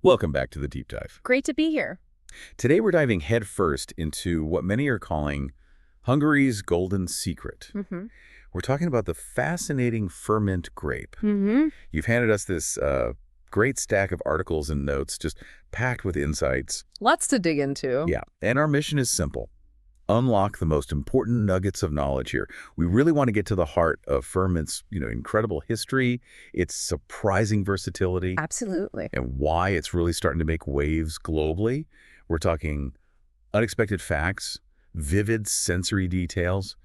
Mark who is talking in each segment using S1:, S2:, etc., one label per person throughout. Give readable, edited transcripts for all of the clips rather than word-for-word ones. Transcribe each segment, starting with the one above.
S1: Welcome back to the Deep Dive.
S2: Great to be here.
S1: Today we're diving headfirst into what many are calling Hungary's golden secret. We're talking about the fascinating Furmint grape. You've handed us this great stack of articles and notes, just packed with insights.
S2: Lots to dig into.
S1: Yeah, and our mission is simple. Unlock the most important nuggets of knowledge here. We really want to get to the heart of Furmint's, incredible history, its surprising versatility.
S2: Absolutely.
S1: And why it's really starting to make waves globally. We're talking unexpected facts, vivid sensory details,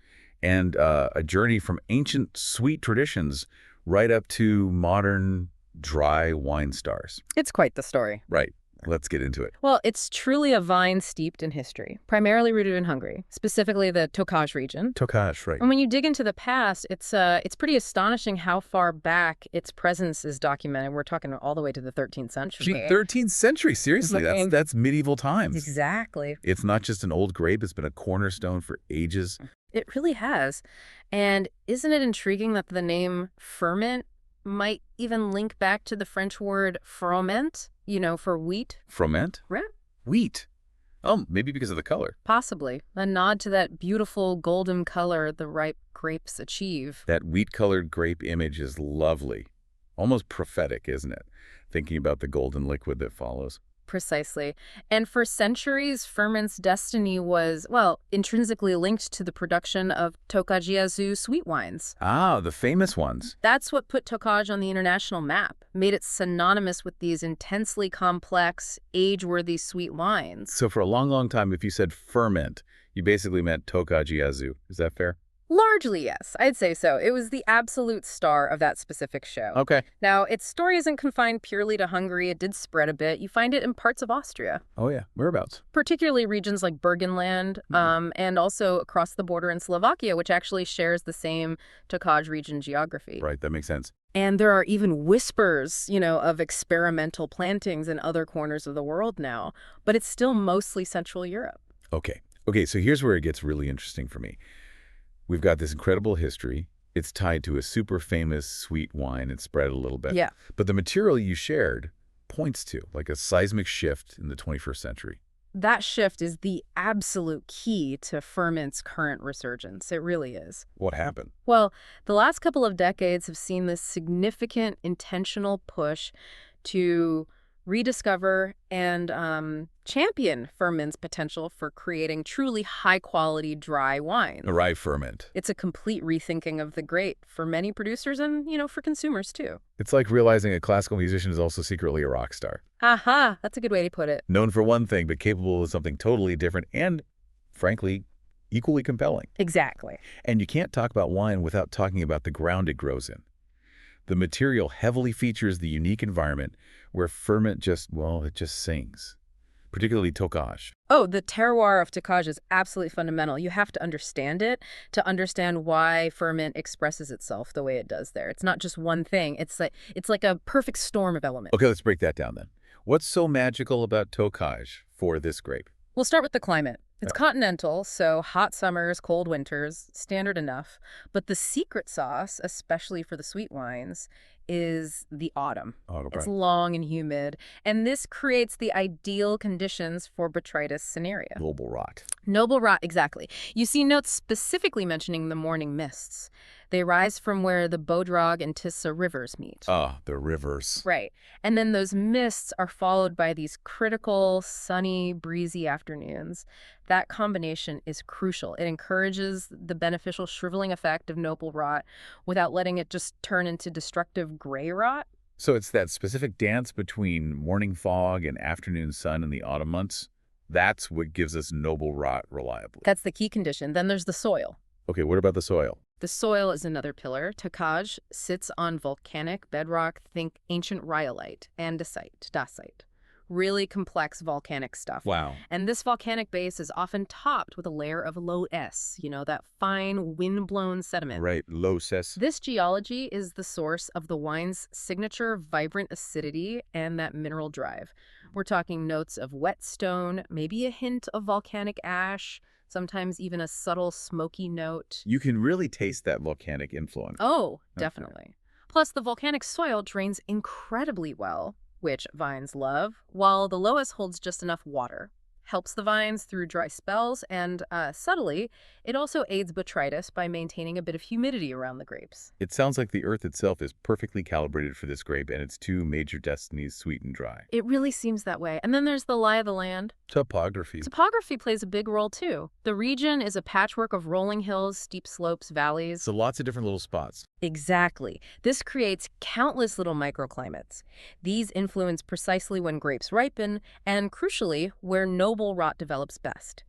S1: and a journey from ancient sweet traditions right up to modern dry wine stars.
S2: It's quite the story.
S1: Right. Let's get into it.
S2: Well, it's truly a vine steeped in history, primarily rooted in Hungary, specifically the Tokaj region.
S1: Tokaj, right.
S2: And when you dig into the past, it's pretty astonishing how far back its presence is documented. We're talking all the way to the 13th century.
S1: Gee, 13th century, seriously, that's medieval times.
S2: Exactly.
S1: It's not just an old grape, it's been a cornerstone for ages.
S2: It really has. And isn't it intriguing that the name Furmint might even link back to the French word froment, for wheat?
S1: Froment?
S2: Right.
S1: Wheat. Oh, maybe because of the color.
S2: Possibly. A nod to that beautiful golden color the ripe grapes achieve.
S1: That wheat-colored grape image is lovely. Almost prophetic, isn't it? Thinking about the golden liquid that follows.
S2: Precisely. And for centuries, Furmint's destiny was, intrinsically linked to the production of Tokaji Aszú sweet wines.
S1: Ah, the famous ones.
S2: That's what put Tokaj on the international map, made it synonymous with these intensely complex, age-worthy sweet wines.
S1: So for a long, long time, if you said Furmint, you basically meant Tokaji Aszú. Is that fair?
S2: Largely, yes. I'd say so. It was the absolute star of that specific show.
S1: Okay.
S2: Now, its story isn't confined purely to Hungary. It did spread a bit. You find it in parts of Austria.
S1: Oh, yeah. Whereabouts?
S2: Particularly regions like Burgenland, and also across the border in Slovakia, which actually shares the same Tokaj region geography.
S1: Right, that makes sense.
S2: And there are even whispers, of experimental plantings in other corners of the world now. But it's still mostly Central Europe.
S1: Okay, so here's where it gets really interesting for me. We've got this incredible history. It's tied to a super famous sweet wine and spread a little bit.
S2: Yeah.
S1: But the material you shared points to, like a seismic shift in the 21st century.
S2: That shift is the absolute key to Furmint's current resurgence. It really is.
S1: What happened?
S2: Well, the last couple of decades have seen this significant intentional push to rediscover and champion Furmint's potential for creating truly high-quality dry wine.
S1: A rye ferment.
S2: It's a complete rethinking of the grape for many producers and, for consumers, too.
S1: It's like realizing a classical musician is also secretly a rock star.
S2: Aha! That's a good way to put it.
S1: Known for one thing, but capable of something totally different and, frankly, equally compelling.
S2: Exactly.
S1: And you can't talk about wine without talking about the ground it grows in. The material heavily features the unique environment where Furmint just sings, particularly Tokaj.
S2: Oh, the terroir of Tokaj is absolutely fundamental. You have to understand it to understand why Furmint expresses itself the way it does there. It's not just one thing. It's like a perfect storm of elements.
S1: Okay, let's break that down then. What's so magical about Tokaj for this grape?
S2: We'll start with the climate. It's continental, so hot summers, cold winters, standard enough. But the secret sauce, especially for the sweet wines, is the autumn. It's long and humid, and this creates the ideal conditions for Botrytis cinerea.
S1: Noble rot.
S2: Noble rot, exactly. You see notes specifically mentioning the morning mists. They rise from where the Bodrog and Tisa rivers meet.
S1: Ah, the rivers.
S2: Right. And then those mists are followed by these critical, sunny, breezy afternoons. That combination is crucial. It encourages the beneficial shriveling effect of noble rot without letting it just turn into destructive gray rot.
S1: So it's that specific dance between morning fog and afternoon sun in the autumn months. That's what gives us noble rot reliably.
S2: That's the key condition. Then there's the soil.
S1: Okay, what about the soil?
S2: The soil is another pillar. Tokaj sits on volcanic bedrock, think ancient rhyolite, andesite, dacite. Really complex volcanic stuff.
S1: Wow.
S2: And this volcanic base is often topped with a layer of low S, that fine wind-blown sediment.
S1: Right, low S.
S2: This geology is the source of the wine's signature vibrant acidity and that mineral drive. We're talking notes of whetstone, maybe a hint of volcanic ash, sometimes even a subtle smoky note.
S1: You can really taste that volcanic influence.
S2: Oh, definitely. Plus, the volcanic soil drains incredibly well, which vines love, while the lowest holds just enough water. Helps the vines through dry spells, and subtly, it also aids botrytis by maintaining a bit of humidity around the grapes.
S1: It sounds like the earth itself is perfectly calibrated for this grape and its two major destinies, sweet and dry.
S2: It really seems that way. And then there's the lie of the land.
S1: Topography.
S2: Topography plays a big role, too. The region is a patchwork of rolling hills, steep slopes, valleys.
S1: So lots of different little spots.
S2: Exactly. This creates countless little microclimates. These influence precisely when grapes ripen and, crucially, where noble rot develops best.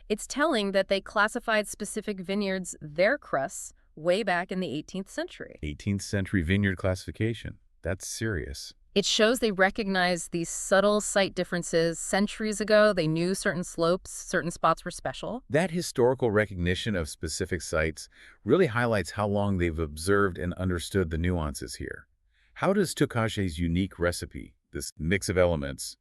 S2: It's telling that they classified specific vineyards, their crusts, way back in the 18th century.
S1: 18th century vineyard classification. That's serious.
S2: It shows they recognized these subtle site differences. Centuries ago, they knew certain slopes, certain spots were special.
S1: That historical recognition of specific sites really highlights how long they've observed and understood the nuances here. How does Tokaji's unique recipe, this mix of elements,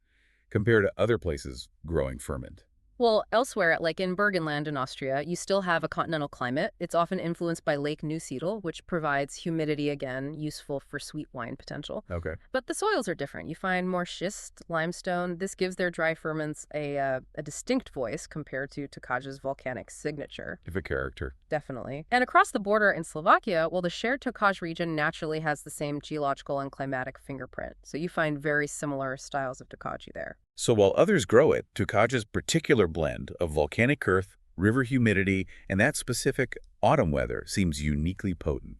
S1: compare to other places growing Furmint?
S2: Well, elsewhere, like in Burgenland in Austria, you still have a continental climate. It's often influenced by Lake Neusiedl, which provides humidity, again, useful for sweet wine potential.
S1: Okay.
S2: But the soils are different. You find more schist, limestone. This gives their dry ferments a distinct voice compared to Tokaji's volcanic signature.
S1: If a character.
S2: Definitely. And across the border in Slovakia, well, the shared Tokaj region naturally has the same geological and climatic fingerprint. So you find very similar styles of Tokaji there.
S1: So while others grow it, Tokaji's particular blend of volcanic earth, river humidity, and that specific autumn weather seems uniquely potent,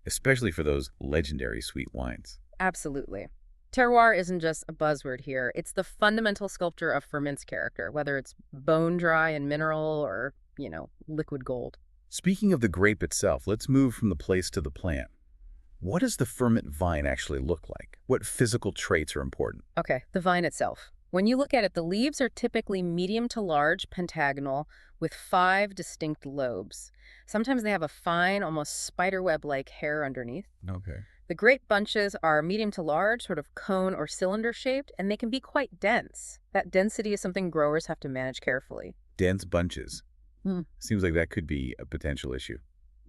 S1: especially for those legendary sweet wines.
S2: Absolutely. Terroir isn't just a buzzword here. It's the fundamental sculptor of Furmint's character, whether it's bone dry and mineral or, liquid gold.
S1: Speaking of the grape itself, let's move from the place to the plant. What does the Furmint vine actually look like? What physical traits are important?
S2: Okay, the vine itself. When you look at it, the leaves are typically medium to large, pentagonal, with 5 distinct lobes. Sometimes they have a fine, almost spiderweb-like hair underneath.
S1: Okay.
S2: The grape bunches are medium to large, sort of cone or cylinder-shaped, and they can be quite dense. That density is something growers have to manage carefully.
S1: Dense bunches. Seems like that could be a potential issue.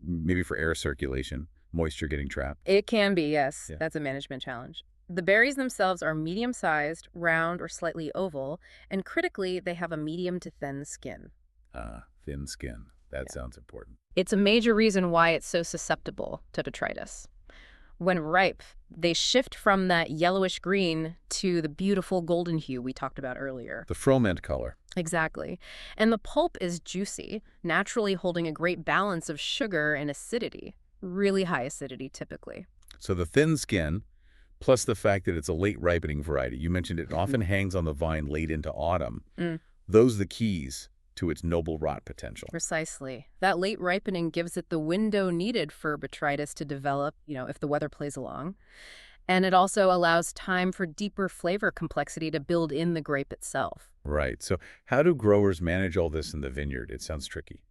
S1: Maybe for air circulation, moisture getting trapped.
S2: It can be, yes.
S1: Yeah.
S2: That's a management challenge. The berries themselves are medium-sized, round, or slightly oval, and critically, they have a medium to thin skin.
S1: Thin skin. That sounds important.
S2: It's a major reason why it's so susceptible to botrytis. When ripe, they shift from that yellowish green to the beautiful golden hue we talked about earlier.
S1: The Furmint color.
S2: Exactly. And the pulp is juicy, naturally holding a great balance of sugar and acidity. Really high acidity, typically.
S1: So the thin skin, plus the fact that it's a late ripening variety. You mentioned it often hangs on the vine late into autumn. Those are the keys to its noble rot potential.
S2: Precisely. That late ripening gives it the window needed for botrytis to develop, if the weather plays along. And it also allows time for deeper flavor complexity to build in the grape itself.
S1: Right. So how do growers manage all this in the vineyard? It sounds tricky.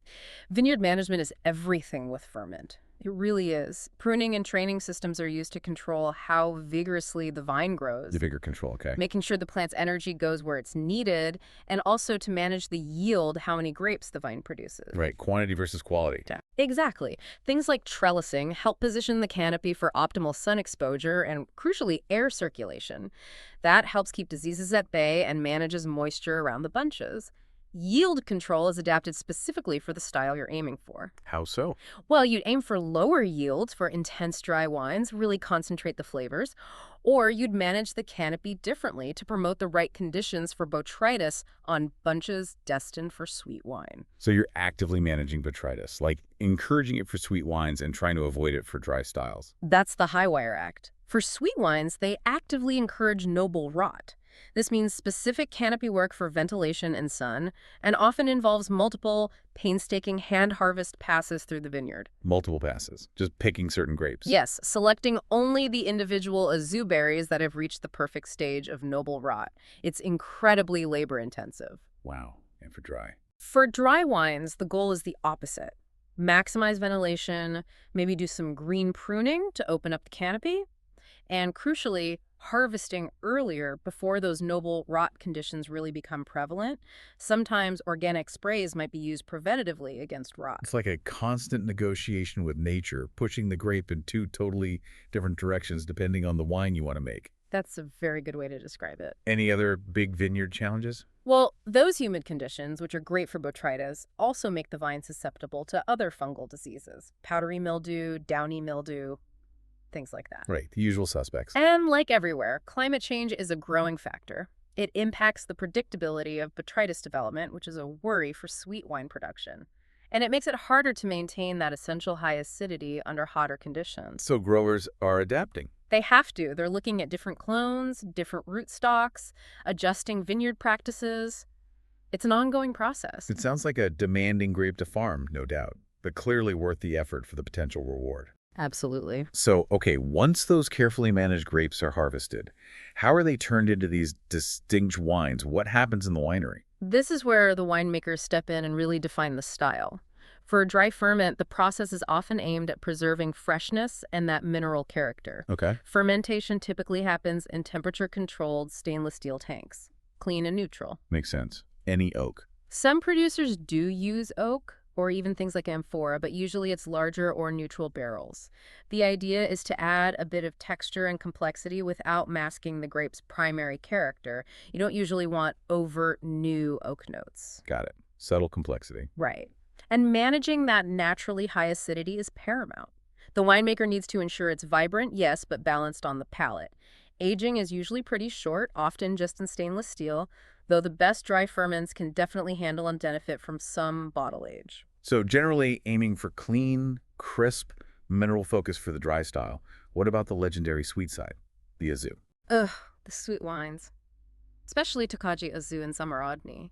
S2: Vineyard management is everything with Furmint. It really is. Pruning and training systems are used to control how vigorously the vine grows.
S1: The vigor control, okay.
S2: Making sure the plant's energy goes where it's needed, and also to manage the yield, how many grapes the vine produces.
S1: Right, quantity versus quality.
S2: Exactly. Things like trellising help position the canopy for optimal sun exposure and, crucially, air circulation. That helps keep diseases at bay and manages moisture around the bunches. Yield control is adapted specifically for the style you're aiming for.
S1: How so?
S2: Well, you'd aim for lower yields for intense dry wines, really concentrate the flavors, or you'd manage the canopy differently to promote the right conditions for botrytis on bunches destined for sweet wine.
S1: So you're actively managing botrytis, like encouraging it for sweet wines and trying to avoid it for dry styles.
S2: That's the high wire act. For sweet wines, they actively encourage noble rot. This means specific canopy work for ventilation and sun, and often involves multiple, painstaking hand harvest passes through the vineyard.
S1: Multiple passes, just picking certain grapes.
S2: Yes, selecting only the individual azu berries that have reached the perfect stage of noble rot. It's incredibly labor-intensive.
S1: Wow, and for dry.
S2: For dry wines, the goal is the opposite. Maximize ventilation, maybe do some green pruning to open up the canopy, and crucially, harvesting earlier before those noble rot conditions really become prevalent. Sometimes organic sprays might be used preventatively against rot.
S1: It's like a constant negotiation with nature, pushing the grape in two totally different directions depending on the wine you want to make.
S2: That's a very good way to describe it.
S1: Any other big vineyard challenges?
S2: Well, those humid conditions, which are great for botrytis, also make the vine susceptible to other fungal diseases. Powdery mildew, downy mildew, things like that.
S1: Right, the usual suspects.
S2: And like everywhere, climate change is a growing factor. It impacts the predictability of botrytis development, which is a worry for sweet wine production. And it makes it harder to maintain that essential high acidity under hotter conditions.
S1: So growers are adapting.
S2: They have to. They're looking at different clones, different root stocks, adjusting vineyard practices. It's an ongoing process.
S1: It sounds like a demanding grape to farm, no doubt, but clearly worth the effort for the potential reward.
S2: Absolutely.
S1: So, okay, once those carefully managed grapes are harvested, how are they turned into these distinct wines? What happens in the winery?
S2: This is where the winemakers step in and really define the style. For dry ferment, the process is often aimed at preserving freshness and that mineral character.
S1: Okay.
S2: Fermentation typically happens in temperature-controlled stainless steel tanks, clean and neutral.
S1: Makes sense. Any oak.
S2: Some producers do use oak, or even things like amphora, but usually it's larger or neutral barrels. The idea is to add a bit of texture and complexity without masking the grape's primary character. You don't usually want overt new oak notes.
S1: Got it. Subtle complexity.
S2: Right. And managing that naturally high acidity is paramount. The winemaker needs to ensure it's vibrant, yes, but balanced on the palate. Aging is usually pretty short, often just in stainless steel, though the best dry ferments can definitely handle and benefit from some bottle age.
S1: So generally aiming for clean, crisp, mineral focus for the dry style. What about the legendary sweet side, the Aszú?
S2: Ugh, the sweet wines. Especially Tokaji Aszú and Samarodny.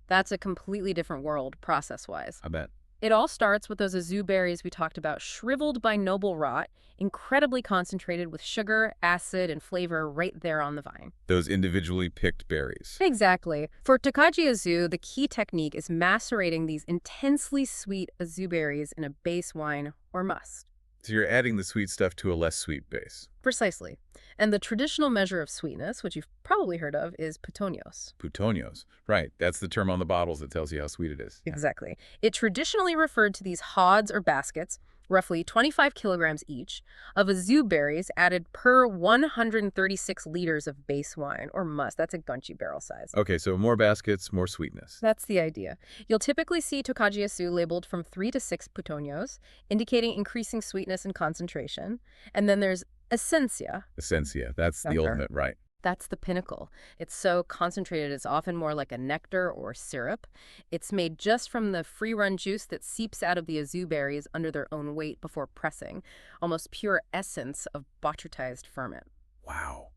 S2: That's a completely different world, process-wise.
S1: I bet.
S2: It all starts with those Aszú berries we talked about, shriveled by noble rot, incredibly concentrated with sugar, acid, and flavor right there on the vine.
S1: Those individually picked berries.
S2: Exactly. For Tokaji Aszú, the key technique is macerating these intensely sweet Aszú berries in a base wine or must.
S1: So you're adding the sweet stuff to a less sweet base.
S2: Precisely. And the traditional measure of sweetness, which you've probably heard of, is putoños.
S1: Putoños. Right. That's the term on the bottles that tells you how sweet it is.
S2: Exactly. It traditionally referred to these hods or baskets, roughly 25 kilograms each, of Aszú berries added per 136 liters of base wine, or must. That's a gunchi barrel size.
S1: Okay, so more baskets, more sweetness.
S2: That's the idea. You'll typically see Tokaji Aszú labeled from 3 to 6 putoños, indicating increasing sweetness and concentration. And then there's essencia.
S1: Essencia. That's the ultimate, right.
S2: That's the pinnacle. It's so concentrated, it's often more like a nectar or syrup. It's made just from the free-run juice that seeps out of the Aszú berries under their own weight before pressing. Almost pure essence of botrytized ferment.
S1: Wow.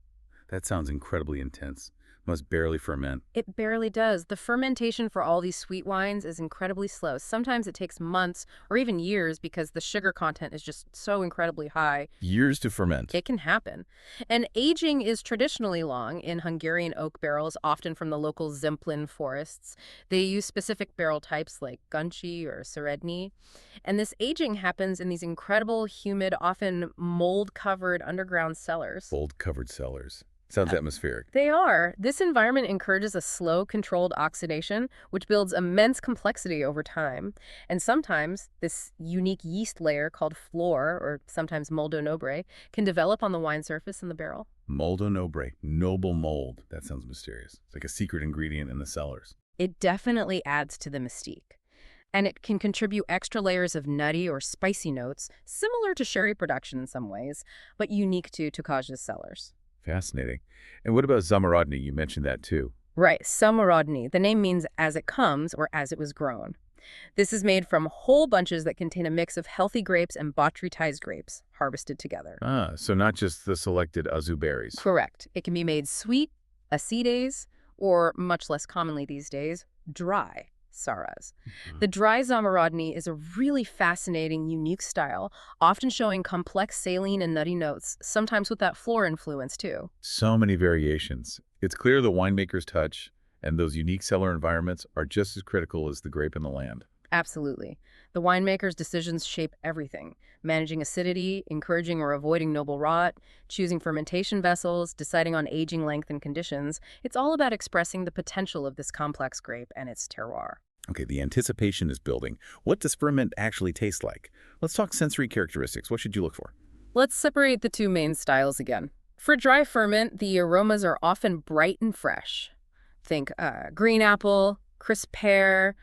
S1: That sounds incredibly intense. Must barely ferment.
S2: It barely does. The fermentation for all these sweet wines is incredibly slow. Sometimes it takes months or even years because the sugar content is just so incredibly high.
S1: Years to ferment.
S2: It can happen. And aging is traditionally long in Hungarian oak barrels, often from the local Zemplén forests. They use specific barrel types like gunchi or seredny. And this aging happens in these incredible, humid, often mold-covered underground cellars.
S1: Mold-covered cellars. Sounds atmospheric.
S2: They are. This environment encourages a slow, controlled oxidation, which builds immense complexity over time. And sometimes this unique yeast layer called flor, or sometimes moldo nobre, can develop on the wine surface in the barrel.
S1: Moldo nobre, noble mold. That sounds mysterious. It's like a secret ingredient in the cellars.
S2: It definitely adds to the mystique. And it can contribute extra layers of nutty or spicy notes, similar to sherry production in some ways, but unique to Tokaji's cellars.
S1: Fascinating. And what about Samarodny? You mentioned that too.
S2: Right, Samarodny. The name means as it comes or as it was grown. This is made from whole bunches that contain a mix of healthy grapes and botrytized grapes harvested together.
S1: Ah, so not just the selected Aszú berries.
S2: Correct. It can be made sweet, acides, or much less commonly these days, dry. Saras. The dry Samarodny is a really fascinating, unique style, often showing complex saline and nutty notes, sometimes with that flora influence too.
S1: So many variations. It's clear the winemaker's touch and those unique cellar environments are just as critical as the grape in the land.
S2: Absolutely. The winemaker's decisions shape everything. Managing acidity, encouraging or avoiding noble rot, choosing fermentation vessels, deciding on aging length and conditions. It's all about expressing the potential of this complex grape and its terroir.
S1: Okay, the anticipation is building. What does Furmint actually taste like? Let's talk sensory characteristics. What should you look for?
S2: Let's separate the two main styles again. For dry ferment, the aromas are often bright and fresh. Think green apple, crisp pear,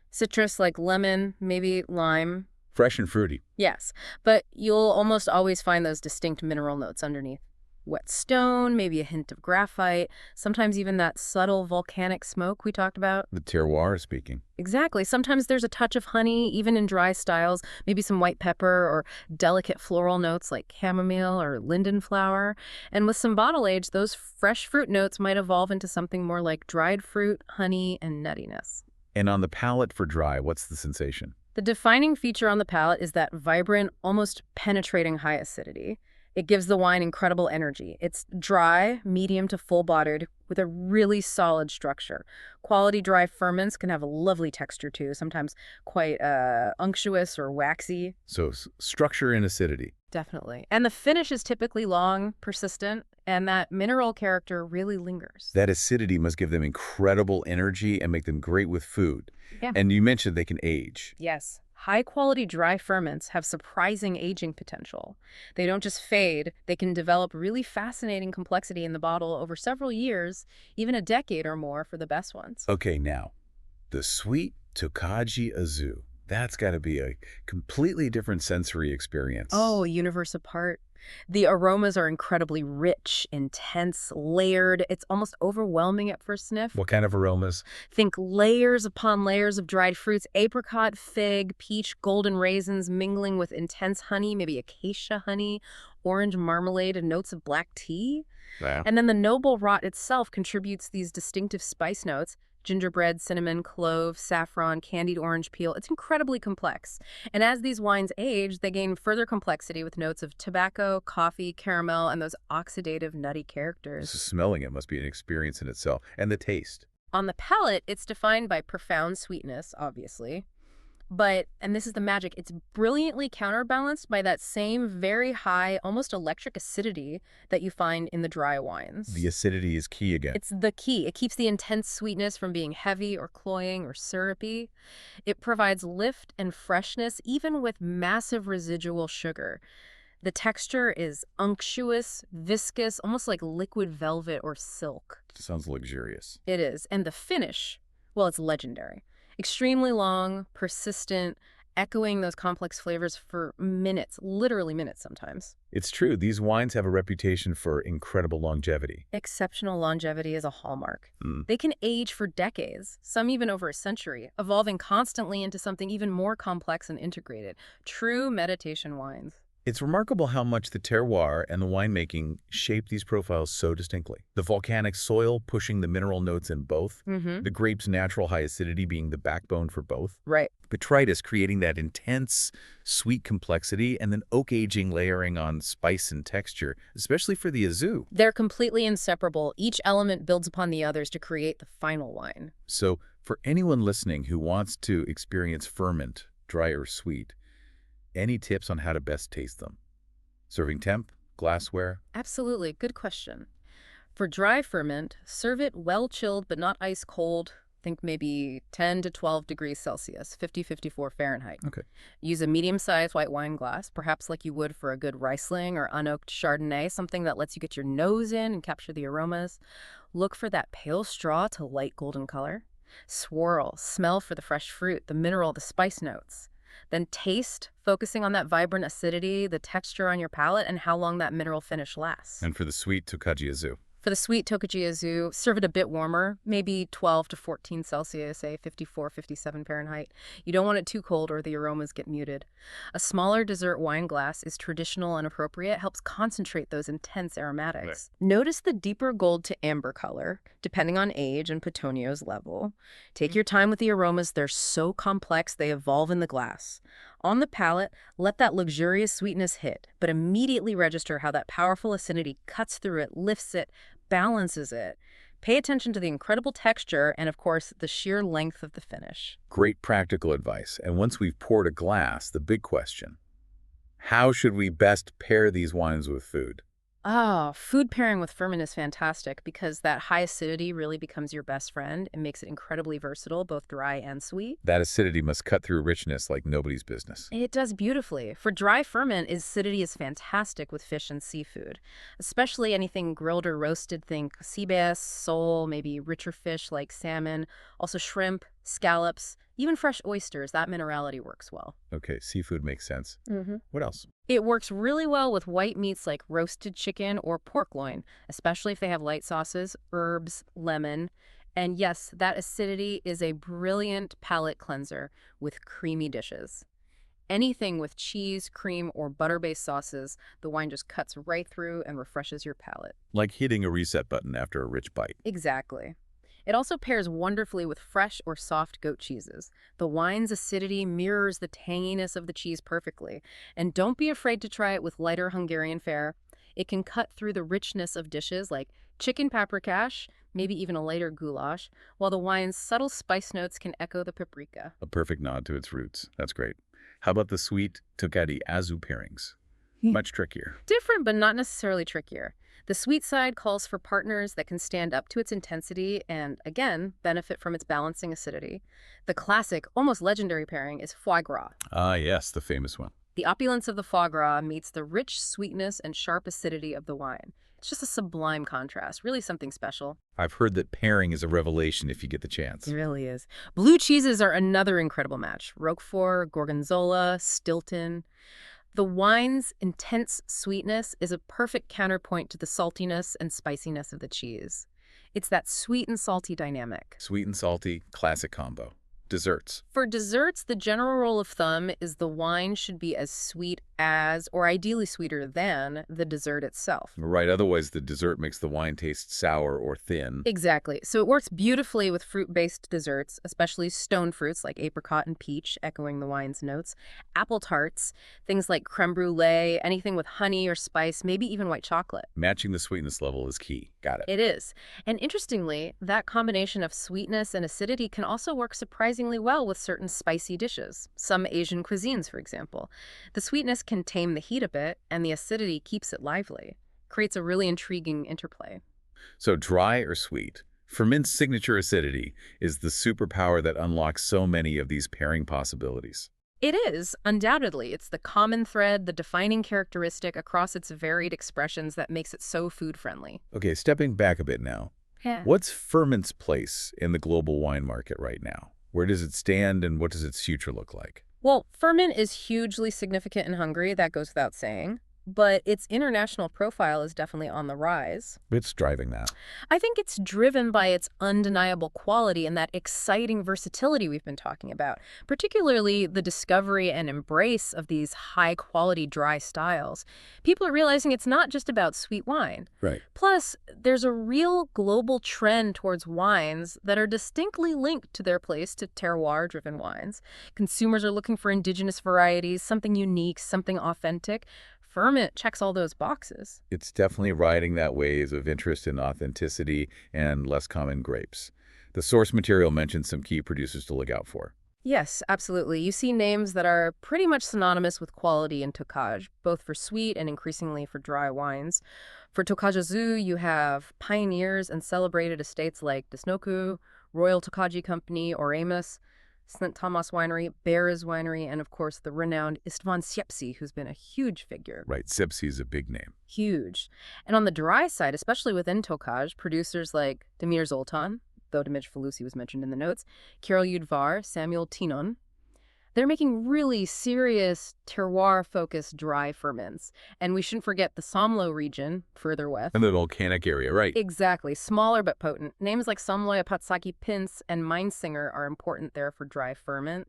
S2: citrus like lemon, maybe lime.
S1: Fresh and fruity.
S2: Yes, but you'll almost always find those distinct mineral notes underneath. Wet stone, maybe a hint of graphite, sometimes even that subtle volcanic smoke we talked about.
S1: The terroir is speaking.
S2: Exactly. Sometimes there's a touch of honey, even in dry styles, maybe some white pepper or delicate floral notes like chamomile or linden flower. And with some bottle age, those fresh fruit notes might evolve into something more like dried fruit, honey, and nuttiness.
S1: And on the palate for dry, what's the sensation?
S2: The defining feature on the palate is that vibrant, almost penetrating high acidity. It gives the wine incredible energy. It's dry, medium to full-bodied, with a really solid structure. Quality dry ferments can have a lovely texture too, sometimes quite unctuous or waxy.
S1: So structure and acidity.
S2: Definitely. And the finish is typically long, persistent, and that mineral character really lingers.
S1: That acidity must give them incredible energy and make them great with food.
S2: Yeah.
S1: And you mentioned they can age.
S2: Yes. High-quality dry ferments have surprising aging potential. They don't just fade, they can develop really fascinating complexity in the bottle over several years, even a decade or more for the best ones.
S1: Okay, now, the sweet Tokaji Aszú. That's got to be a completely different sensory experience.
S2: Oh, a universe apart. The aromas are incredibly rich, intense, layered. It's almost overwhelming at first sniff.
S1: What kind of aromas?
S2: Think layers upon layers of dried fruits, apricot, fig, peach, golden raisins mingling with intense honey, maybe acacia honey, orange marmalade, and notes of black tea.
S1: Yeah.
S2: And then the noble rot itself contributes these distinctive spice notes. Gingerbread, cinnamon, clove, saffron, candied orange peel. It's incredibly complex. And as these wines age, they gain further complexity with notes of tobacco, coffee, caramel, and those oxidative, nutty characters.
S1: Smelling it must be an experience in itself. And the taste.
S2: On the palate, it's defined by profound sweetness, obviously. But, and this is the magic, it's brilliantly counterbalanced by that same very high, almost electric acidity that you find in the dry wines.
S1: The acidity is key again.
S2: It's the key. It keeps the intense sweetness from being heavy or cloying or syrupy. It provides lift and freshness, even with massive residual sugar. The texture is unctuous, viscous, almost like liquid velvet or silk.
S1: Sounds luxurious.
S2: It is. And the finish, well, it's legendary. Extremely long, persistent, echoing those complex flavors for minutes, literally minutes sometimes.
S1: It's true. These wines have a reputation for incredible longevity.
S2: Exceptional longevity is a hallmark. They can age for decades, some even over a century, evolving constantly into something even more complex and integrated. True meditation wines.
S1: It's remarkable how much the terroir and the winemaking shape these profiles so distinctly. The volcanic soil pushing the mineral notes in both, the grape's natural high acidity being the backbone for both.
S2: Right.
S1: Botrytis creating that intense, sweet complexity, and then oak aging layering on spice and texture, especially for the Aszú.
S2: They're completely inseparable. Each element builds upon the others to create the final wine.
S1: So for anyone listening who wants to experience Furmint, dry or sweet, any tips on how to best taste them? Serving temp? Glassware?
S2: Absolutely. Good question. For dry ferment, serve it well chilled but not ice cold. Think maybe 10 to 12 degrees Celsius, 50-54 Fahrenheit.
S1: Okay.
S2: Use a medium-sized white wine glass, perhaps like you would for a good Riesling or unoaked Chardonnay, something that lets you get your nose in and capture the aromas. Look for that pale straw to light golden color. Swirl, smell for the fresh fruit, the mineral, the spice notes. Then taste, focusing on that vibrant acidity, the texture on your palate, and how long that mineral finish lasts.
S1: And for the sweet Tokaji Aszú?
S2: For the sweet Tokaji Aszú, serve it a bit warmer, maybe 12 to 14 Celsius, say 54, 57 Fahrenheit. You don't want it too cold or the aromas get muted. A smaller dessert wine glass is traditional and appropriate, helps concentrate those intense aromatics. Right. Notice the deeper gold to amber color, depending on age and Petonio's level. Take your time with the aromas. They're so complex, they evolve in the glass. On the palate, let that luxurious sweetness hit, but immediately register how that powerful acidity cuts through it, lifts it, balances it. Pay attention to the incredible texture and, of course, the sheer length of the finish.
S1: Great practical advice. And once we've poured a glass, the big question, how should we best pair these wines with food?
S2: Oh, food pairing with Furmint is fantastic because that high acidity really becomes your best friend and makes it incredibly versatile, both dry and sweet.
S1: That acidity must cut through richness like nobody's business.
S2: It does beautifully. For dry ferment, acidity is fantastic with fish and seafood, especially anything grilled or roasted. Think sea bass, sole, maybe richer fish like salmon, also shrimp, scallops, even fresh oysters. That minerality works well.
S1: Okay, seafood makes sense. What else?
S2: It works really well with white meats like roasted chicken or pork loin, especially if they have light sauces, herbs, lemon. And yes, that acidity is a brilliant palate cleanser with creamy dishes. Anything with cheese, cream, or butter-based sauces, the wine just cuts right through and refreshes your palate.
S1: Like hitting a reset button after a rich bite.
S2: Exactly. It also pairs wonderfully with fresh or soft goat cheeses. The wine's acidity mirrors the tanginess of the cheese perfectly. And don't be afraid to try it with lighter Hungarian fare. It can cut through the richness of dishes like chicken paprikash, maybe even a lighter goulash, while the wine's subtle spice notes can echo the paprika.
S1: A perfect nod to its roots. That's great. How about the sweet Tokaji Aszú pairings? Much trickier.
S2: Different, but not necessarily trickier. The sweet side calls for partners that can stand up to its intensity and, again, benefit from its balancing acidity. The classic, almost legendary pairing is foie gras.
S1: Ah, yes, the famous one.
S2: The opulence of the foie gras meets the rich sweetness and sharp acidity of the wine. It's just a sublime contrast, really something special.
S1: I've heard that pairing is a revelation if you get the chance.
S2: It really is. Blue cheeses are another incredible match. Roquefort, Gorgonzola, Stilton. The wine's intense sweetness is a perfect counterpoint to the saltiness and spiciness of the cheese. It's that sweet and salty dynamic.
S1: Sweet and salty, classic combo. Desserts.
S2: For desserts, the general rule of thumb is the wine should be as sweet as, or ideally sweeter than, the dessert itself.
S1: Right, otherwise the dessert makes the wine taste sour or thin.
S2: Exactly. So it works beautifully with fruit-based desserts, especially stone fruits like apricot and peach, echoing the wine's notes. Apple tarts, things like creme brulee, anything with honey or spice, maybe even white chocolate.
S1: Matching the sweetness level is key. Got it.
S2: It is. And interestingly, that combination of sweetness and acidity can also work surprisingly well with certain spicy dishes. Some Asian cuisines, for example. The sweetness can tame the heat a bit, and the acidity keeps it lively. Creates a really intriguing interplay.
S1: So dry or sweet? Furmint's signature acidity is the superpower that unlocks so many of these pairing possibilities.
S2: It is, undoubtedly. It's the common thread, the defining characteristic across its varied expressions that makes it so food-friendly.
S1: Okay, stepping back a bit now.
S2: Yeah.
S1: What's Furmint's place in the global wine market right now? Where does it stand and what does its future look like?
S2: Well, Furmint is hugely significant in Hungary, that goes without saying. But its international profile is definitely on the rise.
S1: What's driving that?
S2: I think it's driven by its undeniable quality and that exciting versatility we've been talking about, particularly the discovery and embrace of these high-quality dry styles. People are realizing it's not just about sweet wine.
S1: Right.
S2: Plus, there's a real global trend towards wines that are distinctly linked to their place to terroir-driven wines. Consumers are looking for indigenous varieties, something unique, something authentic. Furmint checks all those boxes.
S1: It's definitely riding that wave of interest in authenticity and less common grapes. The source material mentions some key producers to look out for.
S2: Yes, absolutely. You see names that are pretty much synonymous with quality in Tokaj, both for sweet and increasingly for dry wines. For Tokaji Aszú, you have pioneers and celebrated estates like Desnoku, Royal Tokaji Company, aromas, St. Thomas Winery, Bear's Winery, and of course the renowned István Szepsi, who's been a huge figure.
S1: Right, Szepsi is a big name.
S2: Huge. And on the dry side, especially within Tokaj, producers like Demir Zoltán, though Dimij Falusi was mentioned in the notes, Karol Udvar, Samuel Tinon, they're making really serious terroir-focused dry ferments. And we shouldn't forget the Somlo region, further west.
S1: And the volcanic area, right.
S2: Exactly. Smaller but potent. Names like Somloya Patsaki Pince and Mainzinger are important there for dry ferment.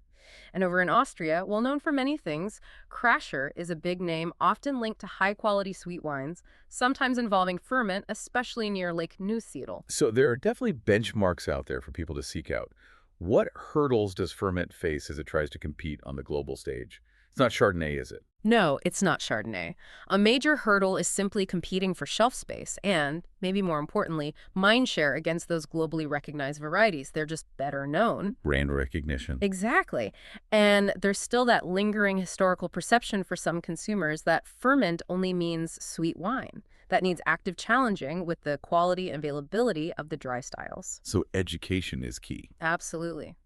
S2: And over in Austria, well known for many things, Krasher is a big name often linked to high-quality sweet wines, sometimes involving ferment, especially near Lake Neusiedl.
S1: So there are definitely benchmarks out there for people to seek out. What hurdles does Furmint face as it tries to compete on the global stage? It's not Chardonnay, is it?
S2: No, it's not Chardonnay. A major hurdle is simply competing for shelf space and, maybe more importantly, mind share against those globally recognized varieties. They're just better known.
S1: Brand recognition.
S2: Exactly. And there's still that lingering historical perception for some consumers that Furmint only means sweet wine. that needs active challenging with the quality and availability of the dry styles.
S1: So education is key.
S2: Absolutely.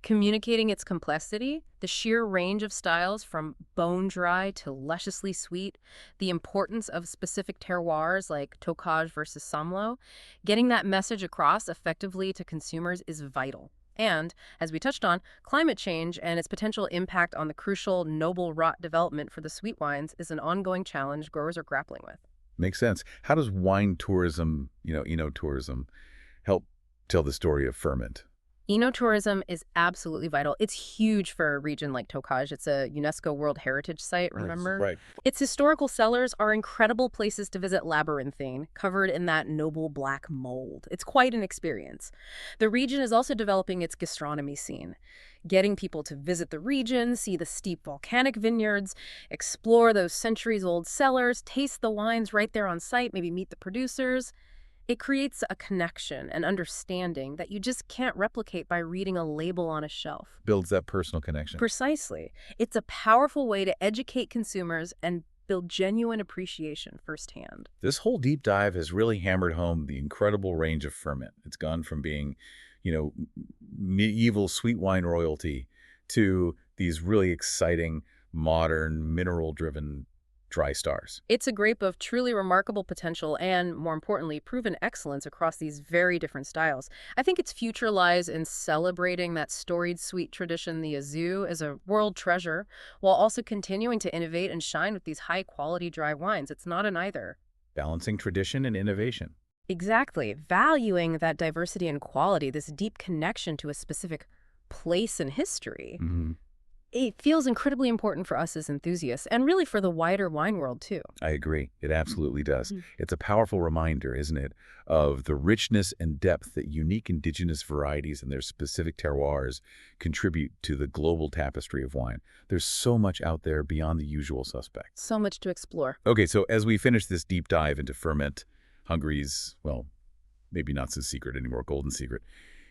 S2: Communicating its complexity, the sheer range of styles from bone dry to lusciously sweet, the importance of specific terroirs like Tokaj versus Samlo, getting that message across effectively to consumers is vital. And, as we touched on, climate change and its potential impact on the crucial noble rot development for the sweet wines is an ongoing challenge growers are grappling with.
S1: Makes sense. How does wine tourism, enotourism, help tell the story of Furmint?
S2: Enotourism is absolutely vital. It's huge for a region like Tokaj. It's a UNESCO World Heritage Site, remember?
S1: Right.
S2: Its historical cellars are incredible places to visit labyrinthine, covered in that noble black mold. It's quite an experience. The region is also developing its gastronomy scene, getting people to visit the region, see the steep volcanic vineyards, explore those centuries-old cellars, taste the wines right there on site, maybe meet the producers. It creates a connection, an understanding that you just can't replicate by reading a label on a shelf.
S1: Builds that personal connection.
S2: Precisely. It's a powerful way to educate consumers and build genuine appreciation firsthand.
S1: This whole deep dive has really hammered home the incredible range of Furmint. It's gone from being, medieval sweet wine royalty to these really exciting, modern, mineral-driven dry stars.
S2: It's a grape of truly remarkable potential and, more importantly, proven excellence across these very different styles. I think its future lies in celebrating that storied sweet tradition, the Aszú, as a world treasure, while also continuing to innovate and shine with these high-quality dry wines. It's not an either.
S1: Balancing tradition and innovation.
S2: Exactly. Valuing that diversity and quality, this deep connection to a specific place and history. It feels incredibly important for us as enthusiasts and really for the wider wine world, too.
S1: I agree. It absolutely does. It's a powerful reminder, isn't it, of the richness and depth that unique indigenous varieties and their specific terroirs contribute to the global tapestry of wine. There's so much out there beyond the usual suspects.
S2: So much to explore.
S1: Okay, so as we finish this deep dive into Furmint, Hungary's, well, maybe not so secret anymore, golden secret,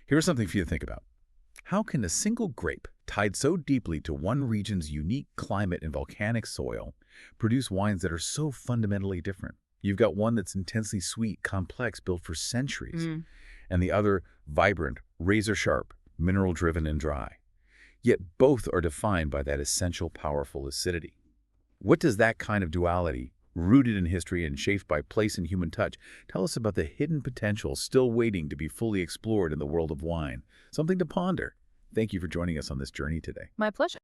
S1: here's something for you to think about. How can a single grape, tied so deeply to one region's unique climate and volcanic soil, produce wines that are so fundamentally different? You've got one that's intensely sweet, complex, built for centuries, and the other vibrant, razor-sharp, mineral-driven and dry. Yet both are defined by that essential, powerful acidity. What does that kind of duality, rooted in history and shaped by place and human touch, tell us about the hidden potential still waiting to be fully explored in the world of wine? Something to ponder. Thank you for joining us on this journey today.
S2: My pleasure.